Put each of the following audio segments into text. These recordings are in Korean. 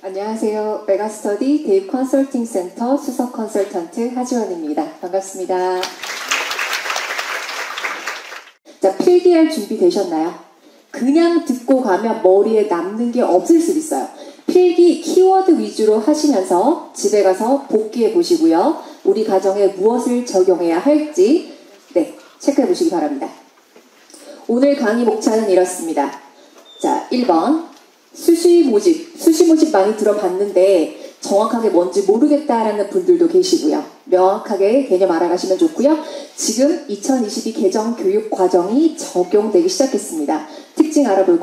안녕하세요. 메가스터디 대입 컨설팅 센터 수석 컨설턴트 하지원입니다. 반갑습니다. 자, 필기할 준비 되셨나요? 그냥 듣고 가면 머리에 남는 게 없을 수도 있어요. 필기 키워드 위주로 하시면서 집에 가서 복기해 보시고요. 우리 가정에 무엇을 적용해야 할지 체크해 보시기 바랍니다. 오늘 강의 목차는 이렇습니다. 자, 1번 수시 모집 많이 들어봤는데 정확하게 뭔지 모르겠다라는 분들도 계시고요. 명확하게 개념 알아가시면 좋고요. 지금 2022 개정 교육 과정이 적용되기 시작했습니다. 특징 알아볼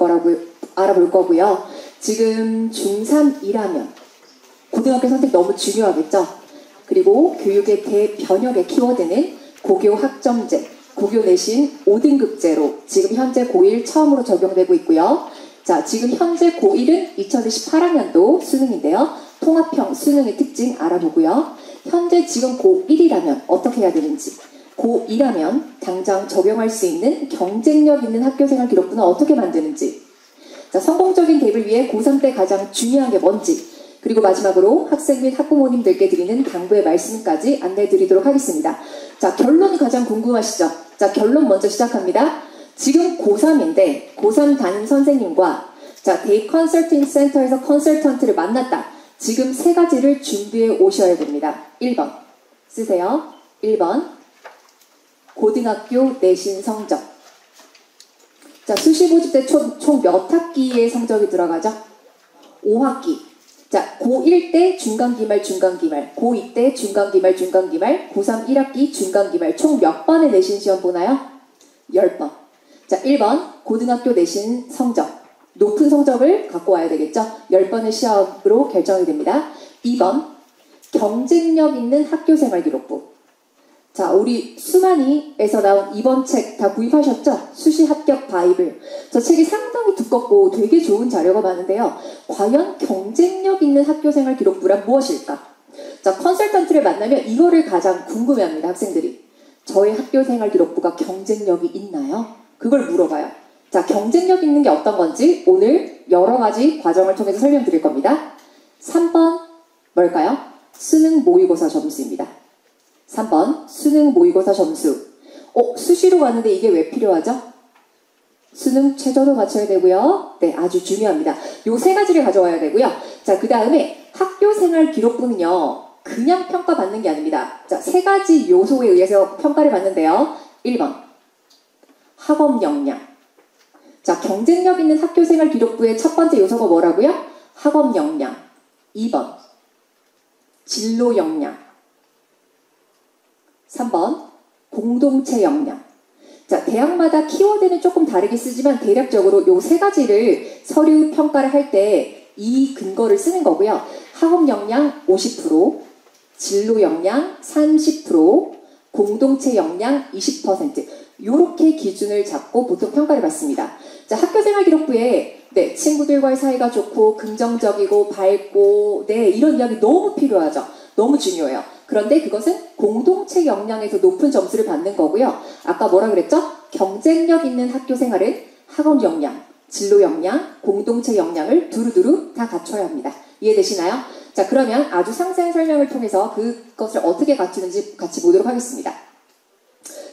거고요. 지금 중3이라면 고등학교 선택 너무 중요하겠죠. 그리고 교육의 대변혁의 키워드는 고교 학점제, 고교 내신 5등급제로 지금 현재 고1 처음으로 적용되고 있고요. 자, 지금 현재 고1은 2028학년도 수능인데요. 통합형 수능의 특징 알아보고요. 현재 지금 고1이라면 어떻게 해야 되는지, 고2라면 당장 적용할 수 있는 경쟁력 있는 학교생활 기록부는 어떻게 만드는지, 자, 성공적인 대입을 위해 고3 때 가장 중요한 게 뭔지, 그리고 마지막으로 학생 및 학부모님들께 드리는 당부의 말씀까지 안내해 드리도록 하겠습니다. 자, 결론이 가장 궁금하시죠? 자, 결론 먼저 시작합니다. 지금 고3인데 고3 담임 선생님과 자, 대입 컨설팅 센터에서 컨설턴트를 만났다. 지금 세 가지를 준비해 오셔야 됩니다. 1번 쓰세요. 1번 고등학교 내신 성적. 자, 수시 모집 때 총 몇 학기의 성적이 들어가죠? 5학기. 자, 고1 때 중간기말, 고2 때 중간기말, 고3 1학기 중간기말 총 몇 번의 내신 시험 보나요? 10번. 자, 1번 고등학교 내신 성적. 높은 성적을 갖고 와야 되겠죠? 10번의 시험으로 결정이 됩니다. 2번 경쟁력 있는 학교생활 기록부. 자, 우리 수만이에서 나온 이번 책 다 구입하셨죠? 수시 합격 바이블. 저 책이 상당히 두껍고 되게 좋은 자료가 많은데요. 과연 경쟁력 있는 학교생활 기록부란 무엇일까? 자, 컨설턴트를 만나면 이거를 가장 궁금해합니다, 학생들이. 저의 학교생활 기록부가 경쟁력이 있나요? 그걸 물어봐요. 자, 경쟁력 있는 게 어떤 건지 오늘 여러 가지 과정을 통해서 설명드릴 겁니다. 3번 뭘까요? 수능 모의고사 점수입니다. 3번 수능 모의고사 점수. 수시로 갔는데 이게 왜 필요하죠? 수능 최저도 맞춰야 되고요. 네, 아주 중요합니다. 요 세 가지를 가져와야 되고요. 자, 그 다음에 학교생활 기록부는요, 그냥 평가받는 게 아닙니다. 자, 세 가지 요소에 의해서 평가를 받는데요. 1번 학업 역량. 자, 경쟁력 있는 학교생활 기록부의 첫 번째 요소가 뭐라고요? 학업 역량. 2번 진로 역량. 3번 공동체 역량. 자, 대학마다 키워드는 조금 다르게 쓰지만 대략적으로 요 세 가지를 서류 평가를 할 때 이 근거를 쓰는 거고요. 학업 역량 50%, 진로 역량 30%, 공동체 역량 20%. 요렇게 기준을 잡고 보통 평가를 받습니다. 자, 학교생활 기록부에 친구들과의 사이가 좋고 긍정적이고 밝고 이런 이야기 너무 필요하죠. 너무 중요해요. 그런데 그것은 공동체 역량에서 높은 점수를 받는 거고요. 아까 뭐라 그랬죠? 경쟁력 있는 학교생활은 학업 역량, 진로 역량, 공동체 역량을 두루두루 다 갖춰야 합니다. 이해되시나요? 자, 그러면 아주 상세한 설명을 통해서 그것을 어떻게 갖추는지 같이 보도록 하겠습니다.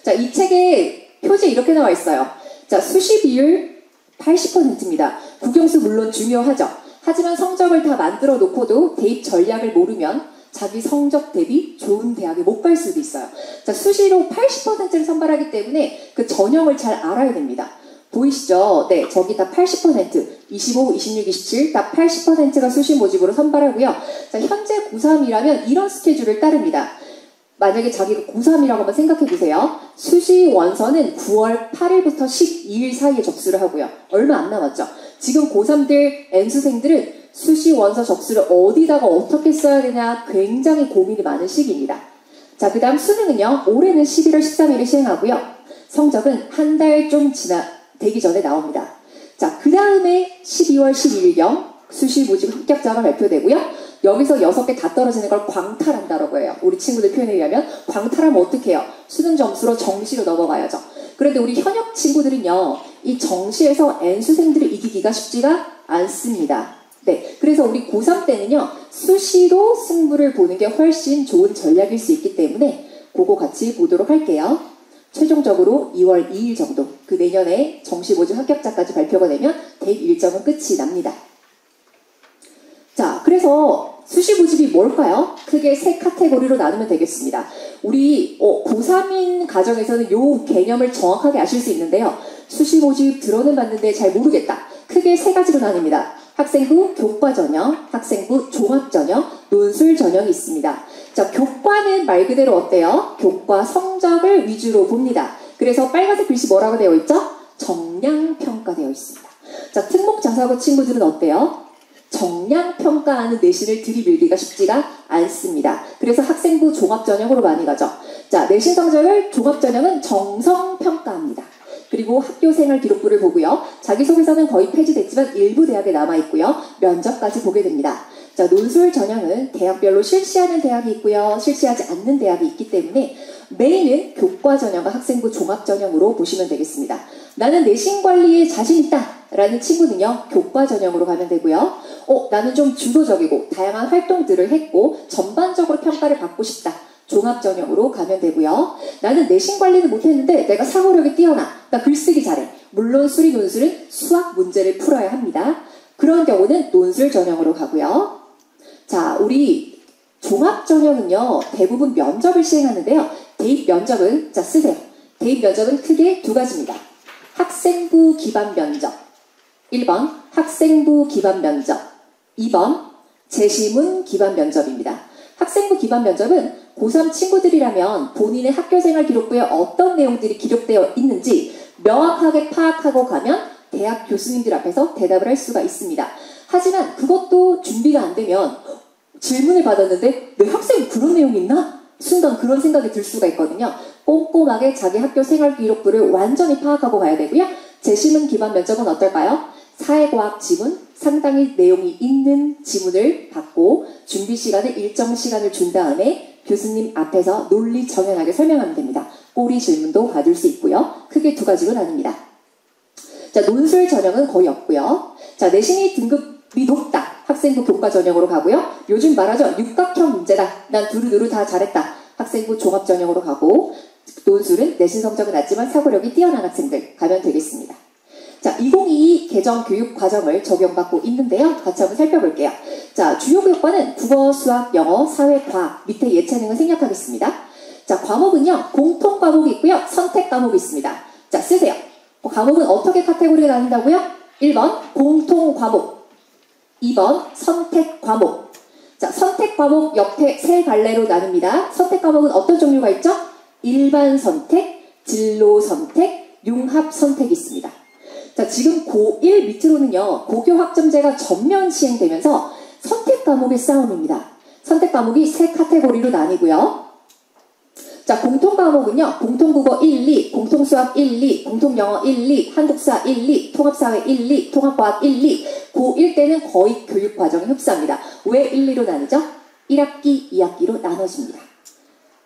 자, 이 책에 표지에 이렇게 나와 있어요. 자, 수시 비율 80%입니다. 국영수 물론 중요하죠. 하지만 성적을 다 만들어 놓고도 대입 전략을 모르면 자기 성적 대비 좋은 대학에 못 갈 수도 있어요. 자, 수시로 80%를 선발하기 때문에 그 전형을 잘 알아야 됩니다. 보이시죠? 네, 저기 다 80%, 25, 26, 27, 다 80%가 수시 모집으로 선발하고요. 자, 현재 고3이라면 이런 스케줄을 따릅니다. 만약에 자기가 고3이라고 한번 생각해 보세요. 수시 원서는 9월 8일부터 12일 사이에 접수를 하고요. 얼마 안 남았죠? 지금 고3들, N수생들은 수시 원서 접수를 어디다가 어떻게 써야 되냐 굉장히 고민이 많은 시기입니다. 자, 그 다음 수능은요. 올해는 11월 13일에 시행하고요. 성적은 한 달 좀 되기 전에 나옵니다. 자, 그 다음에 12월 12일경 수시 모집 합격자가 발표되고요. 여기서 6개 다 떨어지는 걸 광탈한다라고 해요. 우리 친구들 표현에 의하면 광탈하면 어떻게 해요? 수능 점수로 정시로 넘어가야죠. 그런데 우리 현역 친구들은요. 이 정시에서 N수생들을 이기기가 쉽지가 않습니다. 네, 그래서 우리 고3 때는요, 수시로 승부를 보는 게 훨씬 좋은 전략일 수 있기 때문에 그거 같이 보도록 할게요. 최종적으로 2월 2일 정도, 그 내년에 정시 모집 합격자까지 발표가 되면 대입 일정은 끝이 납니다. 자, 그래서 수시 모집이 뭘까요? 크게 세 카테고리로 나누면 되겠습니다. 우리 고3인 가정에서는 이 개념을 정확하게 아실 수 있는데요. 수시 모집 들어는 봤는데 잘 모르겠다. 크게 세 가지로 나뉩니다. 학생부 교과 전형, 학생부 종합 전형, 논술 전형이 있습니다. 자, 교과는 말 그대로 어때요? 교과 성적을 위주로 봅니다. 그래서 빨간색 글씨 뭐라고 되어 있죠? 정량평가 되어 있습니다. 자, 특목 자사고 친구들은 어때요? 정량평가하는 내신을 들이밀기가 쉽지가 않습니다. 그래서 학생부 종합전형으로 많이 가죠. 자, 내신 성적을 종합전형은 정성평가합니다. 그리고 학교생활 기록부를 보고요. 자기소개서는 거의 폐지됐지만 일부 대학에 남아있고요. 면접까지 보게 됩니다. 자, 논술 전형은 대학별로 실시하는 대학이 있고요. 실시하지 않는 대학이 있기 때문에 메인은 교과 전형과 학생부 종합 전형으로 보시면 되겠습니다. 나는 내신 관리에 자신 있다 라는 친구는요, 교과 전형으로 가면 되고요. 나는 좀 주도적이고 다양한 활동들을 했고 전반적으로 평가를 받고 싶다. 종합 전형으로 가면 되고요. 나는 내신 관리는 못했는데 내가 사고력이 뛰어나. 나 글쓰기 잘해. 물론 수리 논술은 수학 문제를 풀어야 합니다. 그런 경우는 논술 전형으로 가고요. 자, 우리 종합 전형은요, 대부분 면접을 시행하는데요. 대입 면접은, 자, 쓰세요. 대입 면접은 크게 두 가지입니다. 학생부 기반 면접. 1번, 학생부 기반 면접. 2번, 재시문 기반 면접입니다. 학생부 기반 면접은 고3 친구들이라면 본인의 학교생활 기록부에 어떤 내용들이 기록되어 있는지 명확하게 파악하고 가면 대학 교수님들 앞에서 대답을 할 수가 있습니다. 하지만 그것도 준비가 안 되면 질문을 받았는데 내 학생이 그런 내용이 있나? 순간 그런 생각이 들 수가 있거든요. 꼼꼼하게 자기 학교 생활 기록부를 완전히 파악하고 가야 되고요. 재시문 기반 면접은 어떨까요? 사회과학 지문, 상당히 내용이 있는 지문을 받고 준비 시간을 일정 시간을 준 다음에 교수님 앞에서 논리 정연하게 설명하면 됩니다. 꼬리 질문도 받을 수 있고요. 크게 두 가지로 나뉩니다. 자, 논술 전형은 거의 없고요. 자, 내신이 등급이 높다. 학생부 교과 전형으로 가고요. 요즘 말하죠. 육각형 문제다. 난 두루두루 다 잘했다. 학생부 종합 전형으로 가고 논술은 내신 성적은 낮지만 사고력이 뛰어난 학생들 가면 되겠습니다. 자, 2022 개정 교육 과정을 적용받고 있는데요. 같이 한번 살펴볼게요. 자, 주요 교육과는 국어, 수학, 영어, 사회, 과학, 밑에 예체능은 생략하겠습니다. 자, 과목은요. 공통 과목이 있고요. 선택 과목이 있습니다. 자, 쓰세요. 과목은 어떻게 카테고리가 나눈다고요? 1번 공통 과목, 2번 선택 과목. 자, 선택 과목 옆에 세 갈래로 나눕니다. 선택 과목은 어떤 종류가 있죠? 일반 선택, 진로 선택, 융합 선택이 있습니다. 자, 지금 고1 밑으로는요, 고교 학점제가 전면 시행되면서 선택 과목의 싸움입니다. 선택 과목이 세 카테고리로 나뉘고요. 자, 공통 과목은요, 공통국어 1, 2, 공통수학 1, 2, 공통영어 1, 2, 한국사 1, 2, 통합사회 1, 2, 통합과학 1, 2. 고1 때는 거의 교육과정이 흡사합니다. 왜 1, 2로 나뉘죠? 1학기, 2학기로 나눠집니다.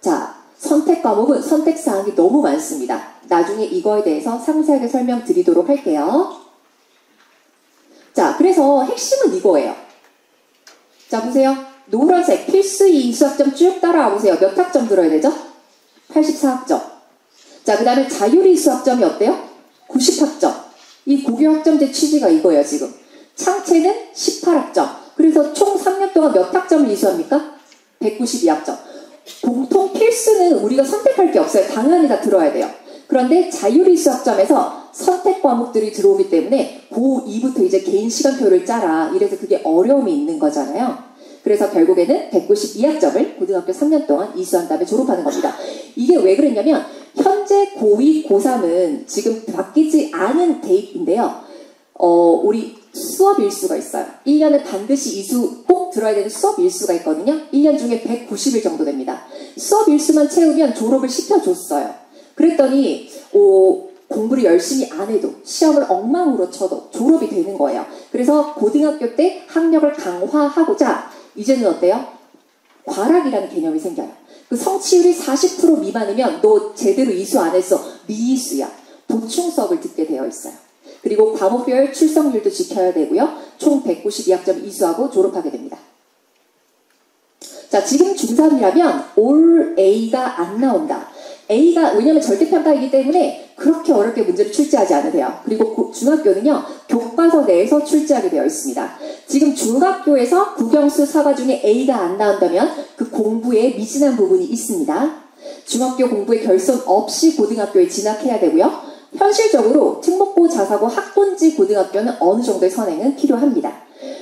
자, 선택 과목은 선택사항이 너무 많습니다. 나중에 이거에 대해서 상세하게 설명드리도록 할게요. 자, 그래서 핵심은 이거예요. 자, 보세요. 노란색 필수 2 수학점 쭉 따라와 보세요. 몇 학점 들어야 되죠? 84학점. 자, 그 다음에 자율이 수학점이 어때요? 90학점. 이 고교 학점제 취지가 이거예요, 지금. 창체는 18학점. 그래서 총 3년 동안 몇 학점을 이수합니까? 192학점. 공통 필수는 우리가 선택할 게 없어요. 당연히 다 들어야 돼요. 그런데 자율이 수학점에서 선택 과목들이 들어오기 때문에 고2부터 이제 개인 시간표를 짜라. 이래서 그게 어려움이 있는 거잖아요. 그래서 결국에는 192학점을 고등학교 3년 동안 이수한 다음에 졸업하는 겁니다. 이게 왜 그랬냐면 현재 고2, 고3은 지금 바뀌지 않은 대입인데요. 우리 수업 일수가 있어요. 1년에 반드시 이수 꼭 들어야 되는 수업 일수가 있거든요. 1년 중에 190일 정도 됩니다. 수업 일수만 채우면 졸업을 시켜줬어요. 그랬더니 공부를 열심히 안 해도 시험을 엉망으로 쳐도 졸업이 되는 거예요. 그래서 고등학교 때 학력을 강화하고자 이제는 어때요? 과락이라는 개념이 생겨요. 그 성취율이 40% 미만이면 너 제대로 이수 안 했어. 미이수야. 보충 수업을 듣게 되어 있어요. 그리고 과목별 출석률도 지켜야 되고요. 총 192학점 이수하고 졸업하게 됩니다. 자, 지금 중3이라면 올 A가 안 나온다. A가 왜냐하면 절대평가이기 때문에 그렇게 어렵게 문제를 출제하지 않으세요. 그리고 중학교는요. 교과서 내에서 출제하게 되어 있습니다. 지금 중학교에서 국영수 사과 중에 A가 안 나온다면 그 공부에 미진한 부분이 있습니다. 중학교 공부에 결손 없이 고등학교에 진학해야 되고요. 현실적으로 특목고, 자사고, 학본지 고등학교는 어느 정도의 선행은 필요합니다.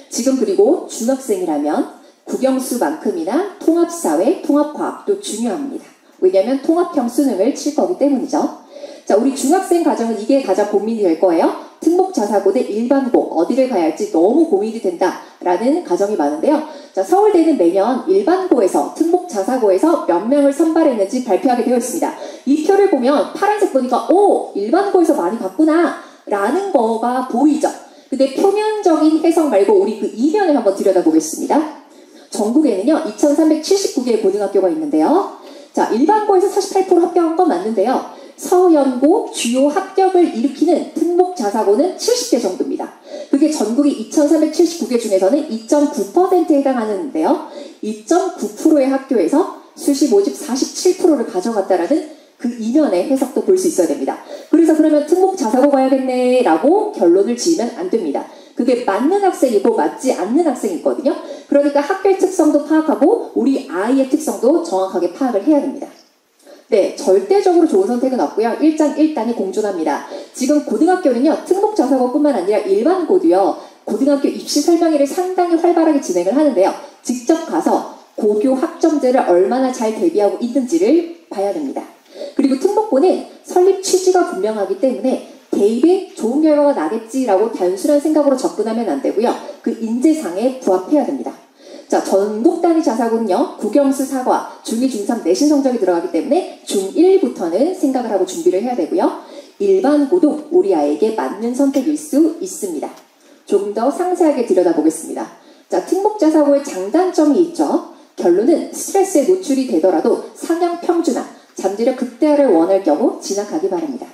지금 그리고 중학생이라면 국영수만큼이나 통합사회, 통합과학도 중요합니다. 왜냐하면 통합형 수능을 칠 거기 때문이죠. 자, 우리 중학생 가정은 이게 가장 고민이 될 거예요. 특목 자사고 대 일반고 어디를 가야 할지 너무 고민이 된다라는 가정이 많은데요. 자, 서울대는 매년 일반고에서 특목 자사고에서 몇 명을 선발했는지 발표하게 되어 있습니다. 이 표를 보면 파란색 보니까 오! 일반고에서 많이 봤구나 라는 거가 보이죠. 근데 표면적인 해석 말고 우리 그 이면을 한번 들여다보겠습니다. 전국에는요. 2379개의 고등학교가 있는데요. 자, 일반고에서 48% 합격한 건 맞는데요. 서연고 주요 합격을 일으키는 특목 자사고는 70개 정도입니다. 그게 전국이 2379개 중에서는 2.9%에 해당하는데요. 2.9%의 학교에서 수시 모집 47%를 가져갔다라는 그 이면의 해석도 볼 수 있어야 됩니다. 그래서 그러면 특목 자사고 가야겠네 라고 결론을 지으면 안 됩니다. 그게 맞는 학생이고 맞지 않는 학생이 있거든요. 그러니까 학교의 특성도 파악하고 우리 아이의 특성도 정확하게 파악을 해야 됩니다. 네, 절대적으로 좋은 선택은 없고요. 1장 1단이 공존합니다. 지금 고등학교는요. 특목 자사고뿐만 아니라 일반고도요. 고등학교 입시 설명회를 상당히 활발하게 진행을 하는데요. 직접 가서 고교 학점제를 얼마나 잘 대비하고 있는지를 봐야 됩니다. 그리고 특목고는 설립 취지가 분명하기 때문에 대입에 좋은 결과가 나겠지라고 단순한 생각으로 접근하면 안 되고요. 그 인재상에 부합해야 됩니다. 자, 전국 단위 자사고는요. 국영수 사과, 중2, 중3 내신 성적이 들어가기 때문에 중1부터는 생각을 하고 준비를 해야 되고요. 일반고도 우리 아이에게 맞는 선택일 수 있습니다. 조금 더 상세하게 들여다보겠습니다. 자, 특목 자사고의 장단점이 있죠. 결론은 스트레스에 노출이 되더라도 상향 평준화, 잠재력 극대화를 원할 경우 진학하기 바랍니다.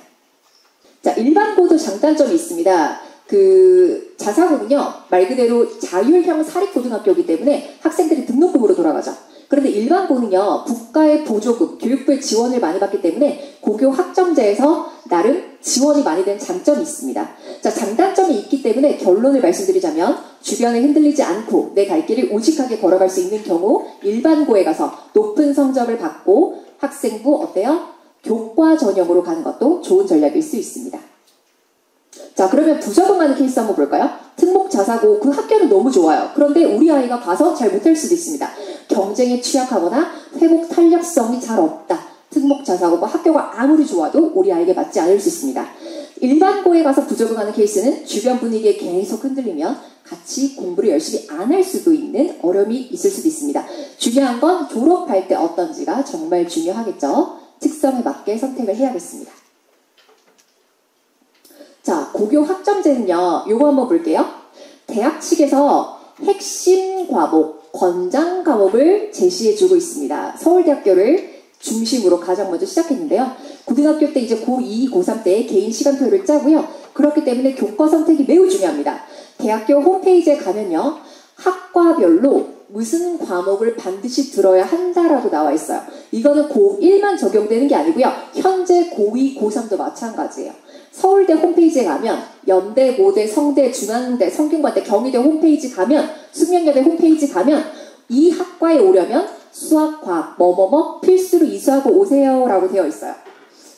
자, 일반고도 장단점이 있습니다. 그 자사고는요. 말 그대로 자율형 사립고등학교이기 때문에 학생들이 등록금으로 돌아가죠. 그런데 일반고는요. 국가의 보조금, 교육부의 지원을 많이 받기 때문에 고교 학점제에서 나름 지원이 많이 된 장점이 있습니다. 자, 장단점이 있기 때문에 결론을 말씀드리자면 주변에 흔들리지 않고 내 갈 길을 오직하게 걸어갈 수 있는 경우 일반고에 가서 높은 성적을 받고 학생부 어때요? 교과 전형으로 가는 것도 좋은 전략일 수 있습니다. 자, 그러면 부적응하는 케이스 한번 볼까요? 특목 자사고 그 학교는 너무 좋아요. 그런데 우리 아이가 가서 잘 못할 수도 있습니다. 경쟁에 취약하거나 회복 탄력성이 잘 없다. 특목 자사고가 학교가 아무리 좋아도 우리 아이에게 맞지 않을 수 있습니다. 일반고에 가서 부적응하는 케이스는 주변 분위기에 계속 흔들리면 같이 공부를 열심히 안 할 수도 있는 어려움이 있을 수도 있습니다. 중요한 건 졸업할 때 어떤지가 정말 중요하겠죠. 특성에 맞게 선택을 해야겠습니다. 자, 고교 학점제는요. 요거 한번 볼게요. 대학 측에서 핵심 과목, 권장 과목을 제시해주고 있습니다. 서울대학교를 중심으로 가장 먼저 시작했는데요. 고등학교 때 이제 고2, 고3 때 개인 시간표를 짜고요. 그렇기 때문에 교과 선택이 매우 중요합니다. 대학교 홈페이지에 가면요. 학과별로 무슨 과목을 반드시 들어야 한다라고 나와 있어요. 이거는 고1만 적용되는 게 아니고요. 현재 고2, 고3도 마찬가지예요. 서울대 홈페이지에 가면 연대, 고대, 성대, 중앙대, 성균관대, 경희대 홈페이지 가면 숙명여대 홈페이지 가면 이 학과에 오려면 수학, 과학, 뭐뭐뭐 필수로 이수하고 오세요 라고 되어 있어요.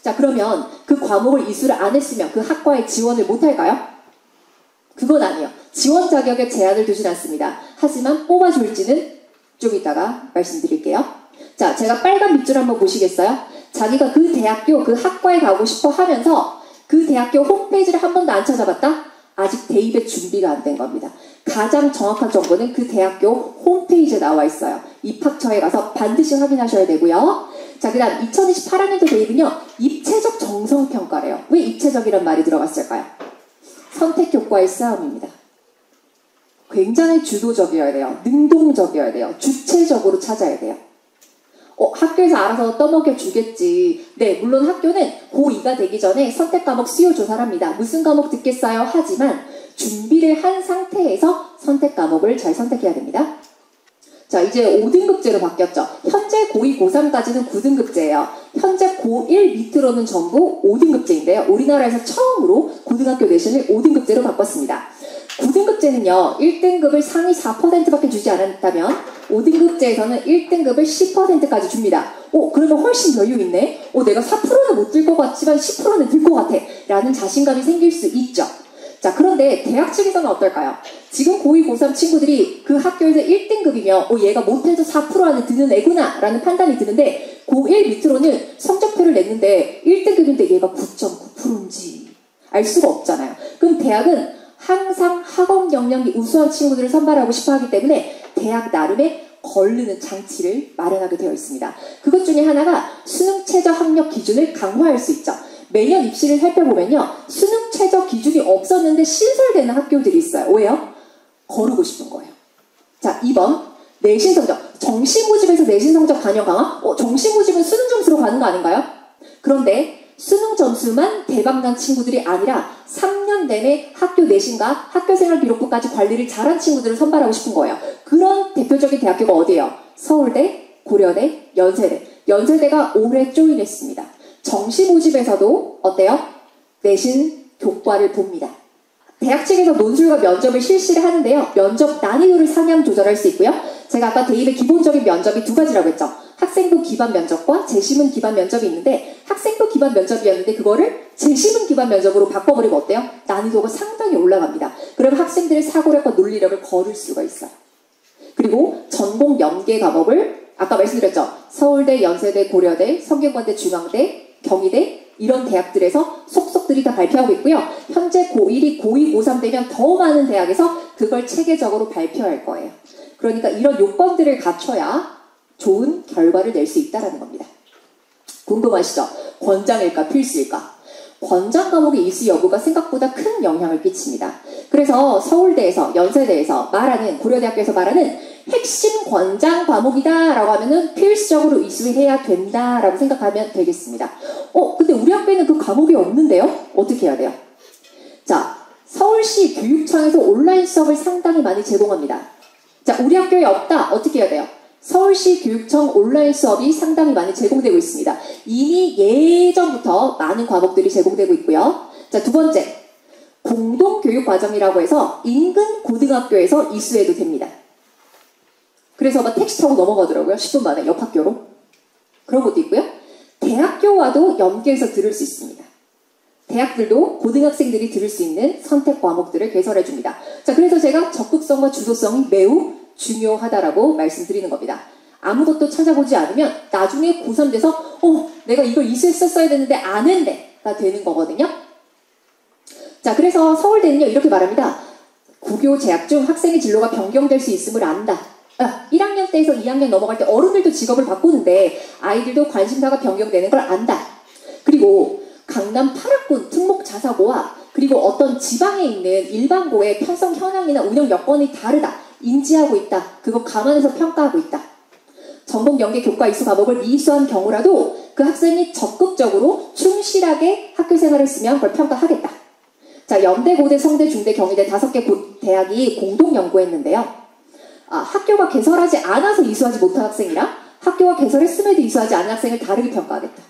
자, 그러면 그 과목을 이수를 안 했으면 그 학과에 지원을 못할까요? 그건 아니에요. 지원 자격에 제한을 두진 않습니다. 하지만 뽑아줄지는 좀 이따가 말씀드릴게요. 자, 제가 빨간 밑줄 한번 보시겠어요? 자기가 그 대학교, 그 학과에 가고 싶어 하면서 그 대학교 홈페이지를 한 번도 안 찾아봤다? 아직 대입의 준비가 안 된 겁니다. 가장 정확한 정보는 그 대학교 홈페이지에 나와 있어요. 입학처에 가서 반드시 확인하셔야 되고요. 자, 그 다음 2028학년도 대입은요. 입체적 정성평가래요. 왜 입체적이란 말이 들어갔을까요? 선택효과의 싸움입니다. 굉장히 주도적이어야 돼요. 능동적이어야 돼요. 주체적으로 찾아야 돼요. 학교에서 알아서 떠먹여 주겠지. 네, 물론 학교는 고2가 되기 전에 선택 과목 수요 조사를 합니다. 무슨 과목 듣겠어요? 하지만 준비를 한 상태에서 선택 과목을 잘 선택해야 됩니다. 자, 이제 5등급제로 바뀌었죠. 현재 고2, 고3까지는 9등급제예요. 현재 고1 밑으로는 전부 5등급제인데요. 우리나라에서 처음으로 고등학교 내신을 5등급제로 바꿨습니다. 9등급제는요, 1등급을 상위 4%밖에 주지 않았다면 5등급제에서는 1등급을 10%까지 줍니다. 그러면 훨씬 여유 있네? 내가 4%는 못 들 것 같지만 10%는 들 것 같아. 라는 자신감이 생길 수 있죠. 자, 그런데 대학 측에서는 어떨까요? 지금 고2, 고3 친구들이 그 학교에서 1등급이면 얘가 못해도 4% 안에 드는 애구나 라는 판단이 드는데 고1 밑으로는 성적표를 냈는데 1등급인데 얘가 9.9%인지 알 수가 없잖아요. 그럼 대학은 항상 학업 역량이 우수한 친구들을 선발하고 싶어 하기 때문에 대학 나름의 거르는 장치를 마련하게 되어 있습니다. 그것 중에 하나가 수능 최저 학력 기준을 강화할 수 있죠. 매년 입시를 살펴보면요. 수능 최저 기준이 없었는데 신설되는 학교들이 있어요. 왜요? 거르고 싶은 거예요. 자, 2번. 내신 성적. 정시 모집에서 내신 성적 반영 강화? 정시 모집은 수능 점수로 가는 거 아닌가요? 그런데 수능 점수만 대박난 친구들이 아니라 3년 내내 학교 내신과 학교생활 기록부까지 관리를 잘한 친구들을 선발하고 싶은 거예요. 그런 대표적인 대학교가 어디예요? 서울대, 고려대, 연세대. 연세대가 올해 조인했습니다. 정시 모집에서도 어때요? 내신 교과를 봅니다. 대학 측에서 논술과 면접을 실시를 하는데요. 면접 난이도를 상향 조절할 수 있고요. 제가 아까 대입의 기본적인 면접이 두 가지라고 했죠. 학생부 기반 면접과 재심은 기반 면접이 있는데 학생부 기반 면접이었는데 그거를 재심은 기반 면접으로 바꿔버리면 어때요? 난이도가 상당히 올라갑니다. 그러면 학생들의 사고력과 논리력을 거를 수가 있어요. 그리고 전공 연계 과목을 아까 말씀드렸죠. 서울대, 연세대, 고려대, 성균관대, 중앙대, 경희대 이런 대학들에서 속속들이 다 발표하고 있고요. 현재 고1이 고2, 고3 되면 더 많은 대학에서 그걸 체계적으로 발표할 거예요. 그러니까 이런 요건들을 갖춰야 좋은 결과를 낼 수 있다는 겁니다. 궁금하시죠? 권장일까 필수일까? 권장 과목의 이수 여부가 생각보다 큰 영향을 끼칩니다. 그래서 서울대에서, 연세대에서 말하는, 고려대학교에서 말하는 핵심 권장 과목이다 라고 하면은 필수적으로 이수해야 된다 라고 생각하면 되겠습니다. 근데 우리 학교에는 그 과목이 없는데요? 어떻게 해야 돼요? 자, 서울시 교육청에서 온라인 수업을 상당히 많이 제공합니다. 자, 우리 학교에 없다. 어떻게 해야 돼요? 서울시 교육청 온라인 수업이 상당히 많이 제공되고 있습니다. 이미 예전부터 많은 과목들이 제공되고 있고요. 자, 두 번째, 공동교육과정이라고 해서 인근 고등학교에서 이수해도 됩니다. 그래서 막 택시 타고 넘어가더라고요. 10분 만에 옆 학교로. 그런 것도 있고요. 대학교와도 연계해서 들을 수 있습니다. 대학들도 고등학생들이 들을 수 있는 선택 과목들을 개설해줍니다. 자, 그래서 제가 적극성과 주도성이 매우 중요하다라고 말씀드리는 겁니다. 아무것도 찾아보지 않으면 나중에 고3 돼서 내가 이걸 이수했었어야 되는데 안 했네가 되는 거거든요. 자, 그래서 서울대는요 이렇게 말합니다. 고교 재학 중 학생의 진로가 변경될 수 있음을 안다. 1학년 때에서 2학년 넘어갈 때 어른들도 직업을 바꾸는데 아이들도 관심사가 변경되는 걸 안다. 그리고 강남 8학군 특목자사고와 그리고 어떤 지방에 있는 일반고의 편성 현황이나 운영 여건이 다르다. 인지하고 있다. 그거 감안해서 평가하고 있다. 전공 연계 교과 이수 과목을 미이수한 경우라도 그 학생이 적극적으로 충실하게 학교 생활을 했으면 그걸 평가하겠다. 자, 연대, 고대, 성대, 중대, 경희대 5개 대학이 공동 연구했는데요. 학교가 개설하지 않아서 이수하지 못한 학생이랑 학교가 개설했음에도 이수하지 않은 학생을 다르게 평가하겠다.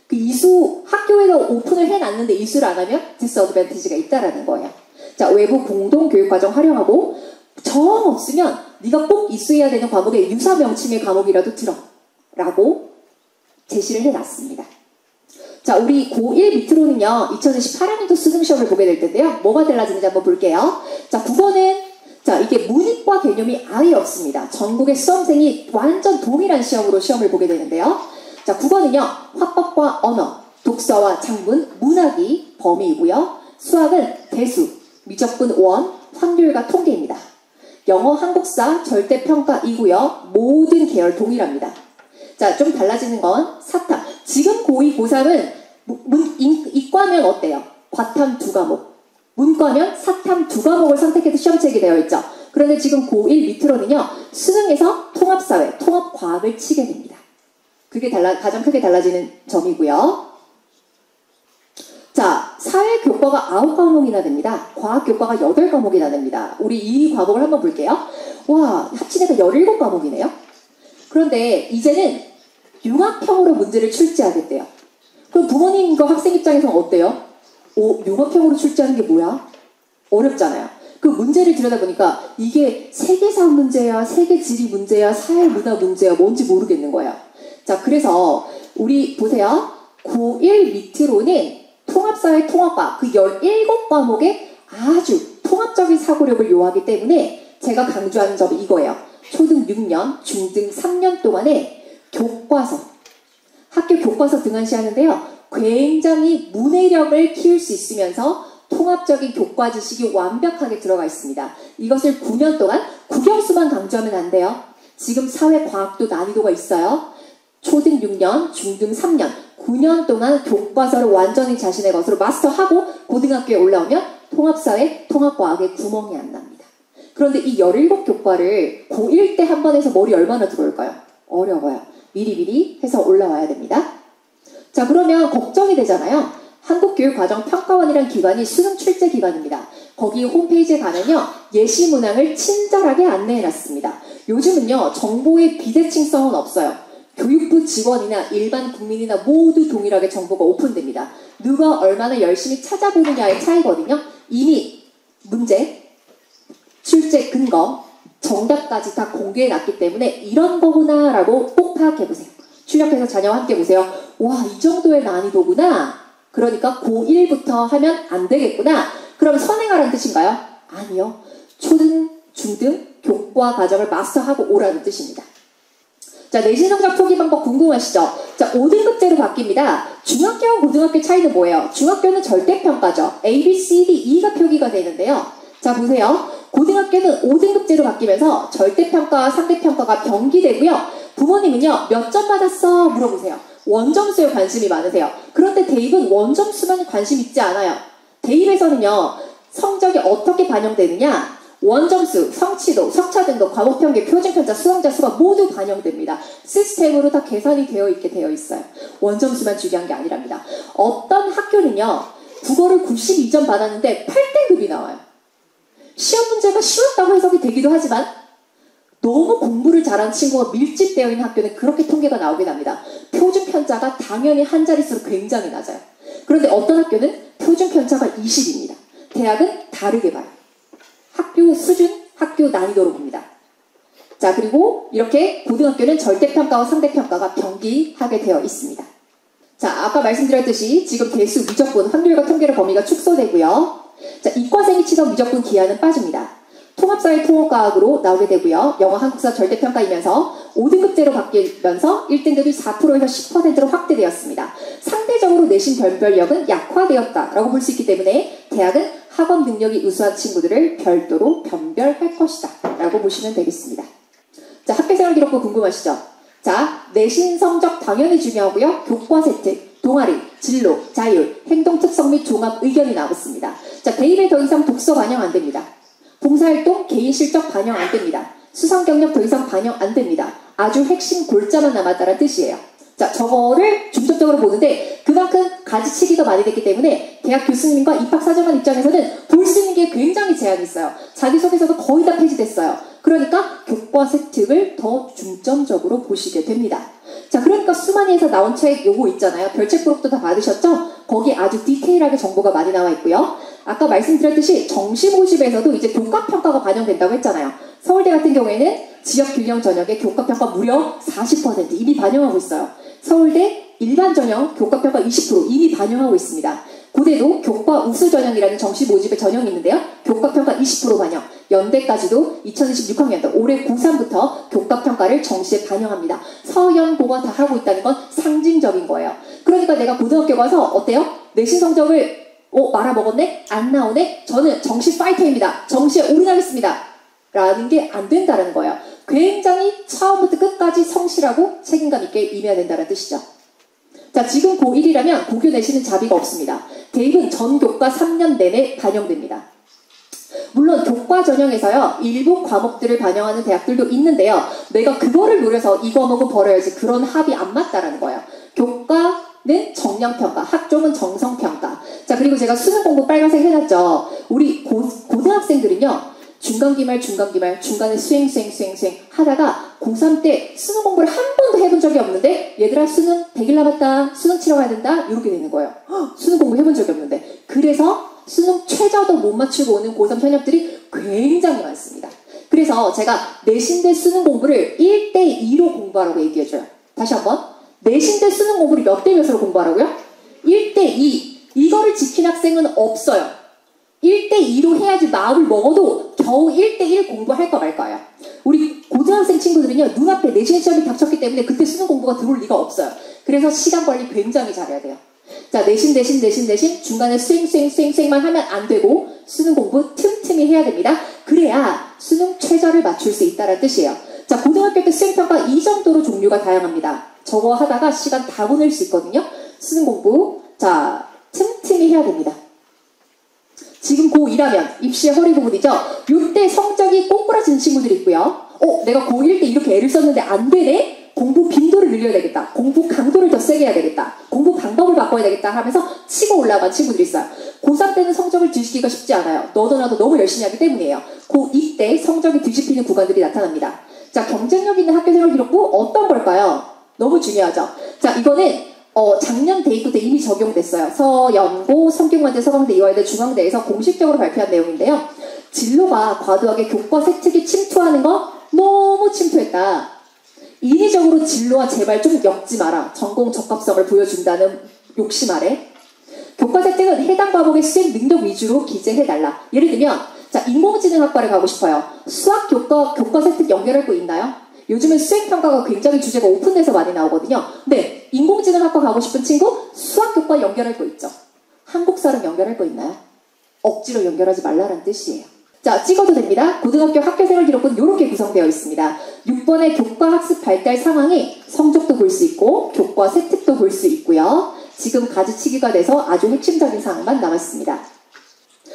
그 이수, 학교에서 오픈을 해놨는데 이수를 안 하면 디스어드밴티지가 있다라는 거예요. 자, 외부 공동교육과정 활용하고 정 없으면 네가 꼭 이수해야 되는 과목에 유사 명칭의 과목이라도 들어 라고 제시를 해놨습니다. 자, 우리 고1 밑으로는요 2028학년도 수능시험을 보게 될 텐데요. 뭐가 달라지는지 한번 볼게요. 자, 국어는 자, 이게 문이과 개념이 아예 없습니다. 전국의 수험생이 완전 동일한 시험으로 시험을 보게 되는데요. 자, 국어는요 화법과 언어, 독서와 작문, 문학이 범위이고요. 수학은 대수, 미적분 원, 확률과 통계입니다. 영어, 한국사, 절대평가이고요. 모든 계열 동일합니다. 자, 좀 달라지는 건 사탐. 지금 고2, 고3은 이과면 어때요? 과탐 2과목. 문과면 사탐 2과목을 선택해서 시험책이 되어 있죠. 그런데 지금 고1 밑으로는요. 수능에서 통합사회, 통합과학을 치게 됩니다. 그게 가장 크게 달라지는 점이고요. 자, 사회 교과가 9과목이나 됩니다. 과학 교과가 8과목이나 됩니다. 우리 이 과목을 한번 볼게요. 와, 합치니까 17과목이네요. 그런데 이제는 융합형으로 문제를 출제하겠대요. 그럼 부모님과 학생 입장에서는 어때요? 융합형으로 출제하는 게 뭐야? 어렵잖아요. 그 문제를 들여다보니까 이게 세계사 문제야, 세계지리 문제야, 사회문화 문제야, 뭔지 모르겠는 거예요. 자, 그래서 우리 보세요. 고1 밑으로는 통합사회 통합과 그 17과목에 아주 통합적인 사고력을 요하기 때문에 제가 강조하는 점이 이거예요. 초등 6년, 중등 3년 동안에 교과서, 학교 교과서 등한시하는데요. 굉장히 문해력을 키울 수 있으면서 통합적인 교과 지식이 완벽하게 들어가 있습니다. 이것을 9년 동안 국영수만 강조하면 안 돼요. 지금 사회과학도 난이도가 있어요. 초등 6년, 중등 3년, 9년 동안 교과서를 완전히 자신의 것으로 마스터하고 고등학교에 올라오면 통합사회, 통합과학에 구멍이 안 납니다. 그런데 이 17교과를 고1 때 한 번 해서 머리 얼마나 들어올까요? 어려워요. 미리미리 해서 올라와야 됩니다. 자, 그러면 걱정이 되잖아요. 한국교육과정평가원이라는 기관이 수능 출제 기관입니다. 거기 홈페이지에 가면요. 예시 문항을 친절하게 안내해놨습니다. 요즘은요. 정보의 비대칭성은 없어요. 교육부 직원이나 일반 국민이나 모두 동일하게 정보가 오픈됩니다. 누가 얼마나 열심히 찾아보느냐의 차이거든요. 이미 문제, 출제 근거, 정답까지 다 공개해놨기 때문에 이런 거구나 라고 꼭 파악해보세요. 출력해서 자녀와 함께 보세요. 와, 이 정도의 난이도구나. 그러니까 고1부터 하면 안 되겠구나. 그럼 선행하라는 뜻인가요? 아니요. 초등, 중등, 교과 과정을 마스터하고 오라는 뜻입니다. 자, 내신 성적 표기 방법 궁금하시죠? 자, 5등급제로 바뀝니다. 중학교와 고등학교 차이는 뭐예요? 중학교는 절대평가죠. A, B, C, D, E가 표기가 되는데요. 자, 보세요. 고등학교는 5등급제로 바뀌면서 절대평가와 상대평가가 병기되고요. 부모님은요, 몇 점 받았어? 물어보세요. 원점수에 관심이 많으세요. 그런데 대입은 원점수만 관심 있지 않아요. 대입에서는요, 성적이 어떻게 반영되느냐? 원점수, 성취도, 석차 등급, 과목평균, 표준편차, 수강자 수가 모두 반영됩니다. 시스템으로 다 계산이 되어 있게 되어 있어요. 원점수만 중요한 게 아니랍니다. 어떤 학교는요, 국어를 92점 받았는데 8등급이 나와요. 시험 문제가 쉬웠다고 해석이 되기도 하지만 너무 공부를 잘한 친구가 밀집되어 있는 학교는 그렇게 통계가 나오게 됩니다. 표준편차가 당연히 한 자릿수로 굉장히 낮아요. 그런데 어떤 학교는 표준편차가 20입니다. 대학은 다르게 봐요. 학교 수준, 학교 난이도로 봅니다. 자, 그리고 이렇게 고등학교는 절대평가와 상대평가가 병기하게 되어 있습니다. 자, 아까 말씀드렸듯이 지금 대수, 미적분, 확률과 통계의 범위가 축소되고요. 자, 이과생이 치던 미적분 기하는 빠집니다. 통합사회 통합과학으로 나오게 되고요. 영어, 한국사 절대평가이면서 5등급제로 바뀌면서 1등급이 4%에서 10%로 확대되었습니다. 상대적으로 내신 변별력은 약화되었다라고 볼 수 있기 때문에 대학은 학업 능력이 우수한 친구들을 별도로 변별할 것이다 라고 보시면 되겠습니다. 자, 학교생활 기록부 궁금하시죠? 자, 내신 성적 당연히 중요하고요. 교과 세트, 동아리, 진로, 자율, 행동 특성 및 종합 의견이 나왔습니다. 자, 대입에 더 이상 독서 반영 안 됩니다. 봉사활동, 개인 실적 반영 안 됩니다. 수상 경력 더 이상 반영 안 됩니다. 아주 핵심 골자만 남았다는 뜻이에요. 자, 저거를 중점적으로 보는데 그만큼 가지치기가 많이 됐기 때문에 대학 교수님과 입학사정관 입장에서는 볼 수 있는 게 굉장히 제한이 있어요. 자기소개서도 거의 다 폐지됐어요. 그러니까 교과 세특을 더 중점적으로 보시게 됩니다. 자, 그러니까 수만이에서 나온 책 요거 있잖아요. 별책 부록도 다 받으셨죠? 거기 아주 디테일하게 정보가 많이 나와 있고요. 아까 말씀드렸듯이 정시 모집에서도 이제 교과평가가 반영된다고 했잖아요. 서울대 같은 경우에는 지역균형 전형의 교과평가 무려 40% 이미 반영하고 있어요. 서울대 일반 전형 교과평가 20% 이미 반영하고 있습니다. 고대도 교과 우수 전형이라는 정시 모집의 전형이 있는데요. 교과평가 20% 반영. 연대까지도 2026학년도 올해 고3부터 교과평가를 정시에 반영합니다. 서연고가 다 하고 있다는 건 상징적인 거예요. 그러니까 내가 고등학교 가서 어때요? 내신 성적을 말아먹었네? 안 나오네? 저는 정시 파이터입니다. 정시에 올인하겠습니다. 라는 게 안 된다는 거예요. 굉장히 처음부터 끝까지 성실하고 책임감 있게 임해야 된다는 뜻이죠. 자, 지금 고1이라면 고교 내신은 자비가 없습니다. 대입은 전 교과 3년 내내 반영됩니다. 물론 교과 전형에서요, 일부 과목들을 반영하는 대학들도 있는데요. 내가 그거를 노려서 이 과목은 버려야지, 그런 합이 안 맞다라는 거예요. 교과는 정량평가, 학종은 정성평가. 자, 그리고 제가 수능 공부 빨간색 해놨죠. 우리 고등학생들은요, 중간기말, 중간에 수행 하다가 고3 때 수능 공부를 한 번도 해본 적이 없는데, 얘들아 수능 100일 남았다, 수능 치러 가야 된다, 이렇게 되는 거예요. 수능 공부 해본 적이 없는데. 그래서 수능 최저도 못 맞추고 오는 고3 현역들이 굉장히 많습니다. 그래서 제가 내신대 수능 공부를 1대2로 공부하라고 얘기해줘요. 다시 한번. 내신대 수능 공부를 몇 대 몇으로 공부하라고요? 1대2. 이거를 지킨 학생은 없어요. 1대2로 해야지 마음을 먹어도 겨우 1대1 공부할까 말까요. 우리 고등학생 친구들은요, 눈앞에 내신 시험이 닥쳤기 때문에 그때 수능 공부가 들어올 리가 없어요. 그래서 시간 관리 굉장히 잘해야 돼요. 자, 내신 중간에 수행만 하면 안 되고 수능 공부 틈틈이 해야 됩니다. 그래야 수능 최저를 맞출 수 있다는 뜻이에요. 자, 고등학교 때 수행평가 이 정도로 종류가 다양합니다. 저거 하다가 시간 다 보낼 수 있거든요. 수능 공부, 자, 틈틈이 해야 됩니다. 지금 고2라면 입시의 허리 부분이죠. 이때 성적이 꼬꾸라지는 친구들이 있고요. 내가 고1 때 이렇게 애를 썼는데 안 되네? 공부 빈도를 늘려야 되겠다. 공부 강도를 더 세게 해야 되겠다. 공부 방법을 바꿔야 되겠다 하면서 치고 올라간 친구들이 있어요. 고3 때는 성적을 뒤집기가 쉽지 않아요. 너도 나도 너무 열심히 하기 때문이에요. 고2 때 성적이 뒤집히는 구간들이 나타납니다. 자, 경쟁력 있는 학교생활 기록부 어떤 걸까요? 너무 중요하죠. 자, 이거는 작년 대입부 때 이미 적용됐어요. 서연고, 성균관대, 서강대, 이화여대, 중앙대에서 공식적으로 발표한 내용인데요. 진로가 과도하게 교과 세특이 침투하는 거 너무 침투했다. 인위적으로 진로와 제발 좀 엮지 마라. 전공 적합성을 보여준다는 욕심 아래. 교과 세특은 해당 과목의 수행 능력 위주로 기재해달라. 예를 들면, 자, 인공지능학과를 가고 싶어요. 수학 교과 세특 연결할 거 있나요? 요즘은 수행평가가 굉장히 주제가 오픈돼서 많이 나오거든요. 네, 인공지능학과 가고 싶은 친구, 수학교과 연결할 거 있죠. 한국사랑 연결할 거 있나요? 억지로 연결하지 말라는 뜻이에요. 자, 찍어도 됩니다. 고등학교 학교생활 기록부는 이렇게 구성되어 있습니다. 6번의 교과 학습 발달 상황이 성적도 볼 수 있고 교과 세특도 볼 수 있고요. 지금 가지치기가 돼서 아주 핵심적인 사항만 남았습니다.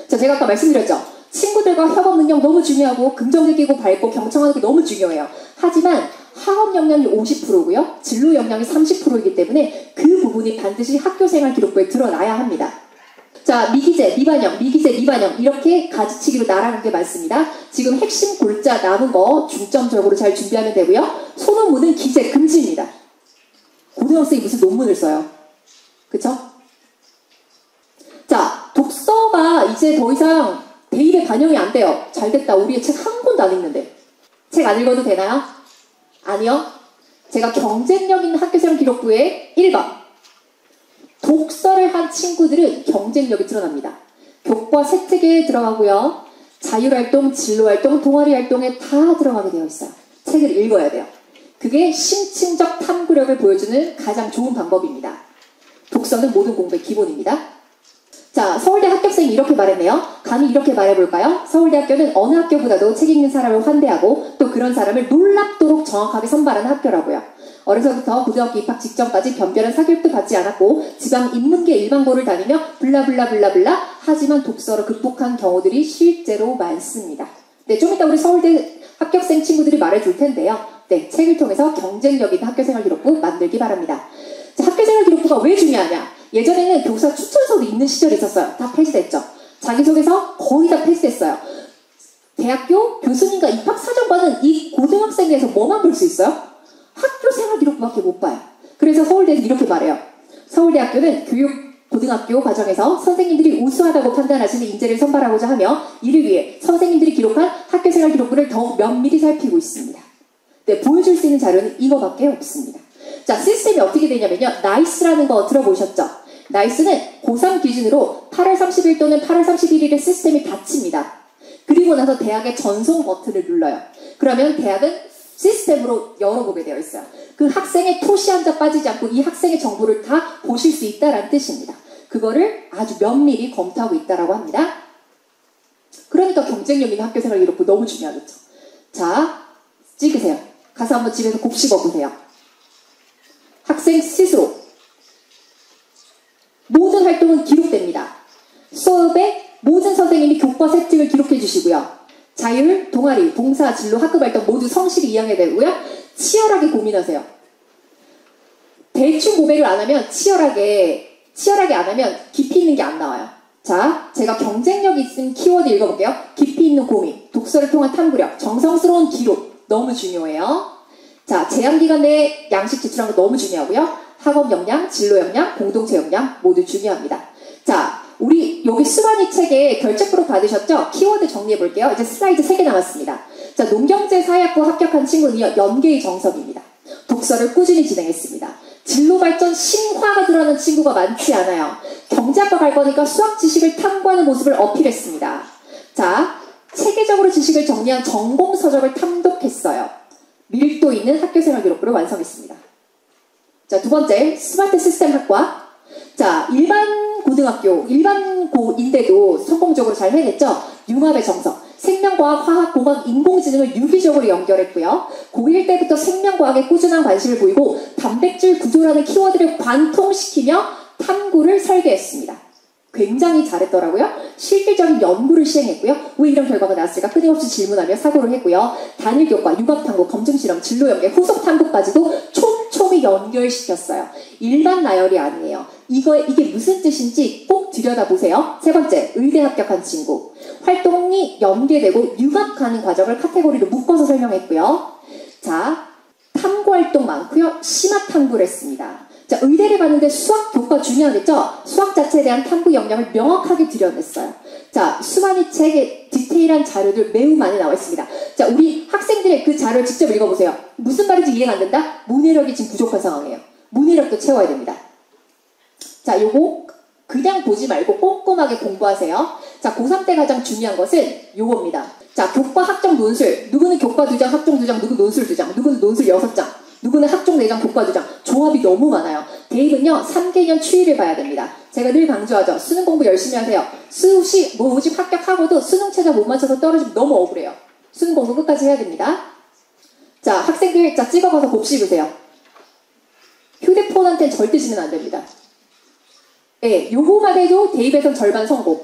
자, 제가 아까 말씀드렸죠. 친구들과 협업 능력 너무 중요하고 긍정적이고 밝고 경청하는 게 너무 중요해요. 하지만 학업 역량이 50%고요. 진로 역량이 30%이기 때문에 그 부분이 반드시 학교생활 기록부에 드러나야 합니다. 자, 미기재, 미반영 이렇게 가지치기로 나라는 게 많습니다. 지금 핵심 골자 남은 거 중점적으로 잘 준비하면 되고요. 소논문은 기재 금지입니다. 고등학생이 무슨 논문을 써요. 그쵸? 자, 독서가 이제 더 이상 대입에 반영이 안 돼요. 잘됐다. 우리의 책 한 권도 안 읽는데. 책 안 읽어도 되나요? 아니요. 제가 경쟁력 있는 학교생활 기록부에 1번. 독서를 한 친구들은 경쟁력이 드러납니다. 교과 세특에 들어가고요. 자율활동, 진로활동, 동아리활동에 다 들어가게 되어 있어요. 책을 읽어야 돼요. 그게 심층적 탐구력을 보여주는 가장 좋은 방법입니다. 독서는 모든 공부의 기본입니다. 자, 서울대 합격생이 이렇게 말했네요. 감히 이렇게 말해볼까요? 서울대학교는 어느 학교보다도 책 읽는 사람을 환대하고 또 그런 사람을 놀랍도록 정확하게 선발하는 학교라고요. 어려서부터 고등학교 입학 직전까지 변별한 사교육도 받지 않았고 지방 인문계 일반고를 다니며 블라블라블라블라 하지만 독서로 극복한 경우들이 실제로 많습니다. 네, 좀 이따 우리 서울대 합격생 친구들이 말해줄 텐데요. 네, 책을 통해서 경쟁력 있는 학교생활 기록부 만들기 바랍니다. 자, 학교생활 기록부가 왜 중요하냐? 예전에는 교사 추천서도 있는 시절이 있었어요. 다 폐지됐죠. 자기소개서 거의 다 폐지됐어요. 대학교 교수님과 입학사정관은 이 고등학생에서 뭐만 볼 수 있어요? 학교생활 기록부밖에 못 봐요. 그래서 서울대는 이렇게 말해요. 서울대학교는 고등학교 과정에서 선생님들이 우수하다고 판단하시는 인재를 선발하고자 하며 이를 위해 선생님들이 기록한 학교생활 기록부를 더욱 면밀히 살피고 있습니다. 네, 보여줄 수 있는 자료는 이거밖에 없습니다. 자, 시스템이 어떻게 되냐면요. 나이스라는 거 들어보셨죠? 나이스는 고3 기준으로 8월 30일 또는 8월 31일에 시스템이 닫힙니다. 그리고 나서 대학의 전송 버튼을 눌러요. 그러면 대학은 시스템으로 열어보게 되어 있어요. 그 학생의 토시 한 자 빠지지 않고 이 학생의 정보를 다 보실 수 있다는 뜻입니다. 그거를 아주 면밀히 검토하고 있다고 합니다. 그러니까 경쟁력 있는 학교생활 기록부 너무 중요하겠죠. 자, 찍으세요. 가서 한번 집에서 곱씹어 보세요. 학생 스스로 모든 활동은 기록됩니다. 수업의 모든 선생님이 교과 세팅을 기록해 주시고요. 자율, 동아리, 봉사, 진로, 학급활동 모두 성실히 이행해야 되고요. 치열하게 고민하세요. 대충 고백을 안 하면 치열하게 안 하면 깊이 있는 게 안 나와요. 자, 제가 경쟁력 있는 키워드 읽어볼게요. 깊이 있는 고민, 독서를 통한 탐구력, 정성스러운 기록 너무 중요해요. 자, 제한기간 내에 양식 제출하는 거 너무 중요하고요. 학업 역량, 진로 역량, 공동체 역량 모두 중요합니다. 자, 우리 여기 수만이 책에 결제프로 받으셨죠? 키워드 정리해볼게요. 이제 슬라이드 3개 남았습니다. 자, 농경제사회학부 합격한 친구는요. 연계의 정석입니다. 독서를 꾸준히 진행했습니다. 진로 발전 신화가 들어가는 친구가 많지 않아요. 경제학과 갈 거니까 수학 지식을 탐구하는 모습을 어필했습니다. 자, 체계적으로 지식을 정리한 전공 서적을 탐독했어요. 밀도 있는 학교생활 기록부를 완성했습니다. 자, 두 번째, 스마트 시스템 학과. 자, 일반 고등학교, 일반 고인데도 성공적으로 잘 해냈죠? 융합의 정석. 생명과학, 화학, 공학, 인공지능을 유기적으로 연결했고요. 고1 때부터 생명과학에 꾸준한 관심을 보이고 단백질 구조라는 키워드를 관통시키며 탐구를 설계했습니다. 굉장히 잘했더라고요. 실질적인 연구를 시행했고요. 왜 이런 결과가 나왔을까? 끊임없이 질문하며 사고를 했고요. 단일 교과, 융합 탐구, 검증 실험, 진로 연계, 후속 탐구까지도 촘촘히 연결시켰어요. 일반 나열이 아니에요. 이게 무슨 뜻인지 꼭 들여다보세요. 세 번째, 의대 합격한 친구. 활동이 연계되고 융합하는 과정을 카테고리로 묶어서 설명했고요. 자, 탐구 활동 많고요. 심화 탐구를 했습니다. 자, 의대를 갔는데 수학 교과 중요하겠죠? 수학 자체에 대한 탐구 역량을 명확하게 드러냈어요. 자, 수만이 책에 디테일한 자료들 매우 많이 나와 있습니다. 자, 우리 학생들의 그 자료를 직접 읽어보세요. 무슨 말인지 이해가 안 된다? 문해력이 지금 부족한 상황이에요. 문해력도 채워야 됩니다. 자, 요거 그냥 보지 말고 꼼꼼하게 공부하세요. 자, 고3 때 가장 중요한 것은 요겁니다. 자, 교과 학종 논술. 누구는 교과 2장, 학종 2장, 누구는 논술 2장, 누구는 논술 6장, 누구는 학종 4장, 교과 2장. 조합이 너무 많아요. 대입은요, 3개년 추이를 봐야 됩니다. 제가 늘 강조하죠. 수능 공부 열심히 하세요. 수시, 모집 합격하고도 수능 최저 못 맞춰서 떨어지면 너무 억울해요. 수능 공부 끝까지 해야 됩니다. 자, 학생들, 자, 찍어봐서 곱씹으세요. 휴대폰한테는 절대 지면 안 됩니다. 예, 요거만 해도 대입에선 절반 성공.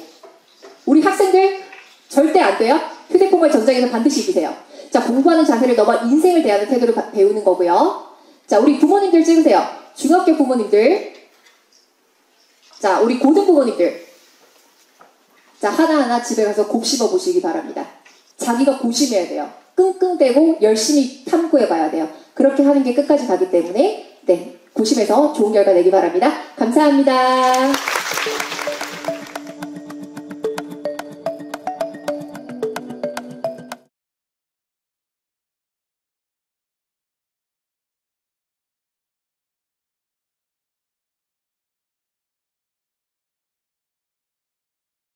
우리 학생들 절대 안 돼요. 휴대폰과 전장에서 반드시 이기세요. 자, 공부하는 자세를 넘어 인생을 대하는 태도를 배우는 거고요. 자, 우리 부모님들 찍으세요. 중학교 부모님들. 자, 우리 고등 부모님들. 자, 하나하나 집에 가서 곱씹어 보시기 바랍니다. 자기가 고심해야 돼요. 끙끙대고 열심히 탐구해 봐야 돼요. 그렇게 하는 게 끝까지 가기 때문에 네, 고심해서 좋은 결과 내기 바랍니다. 감사합니다.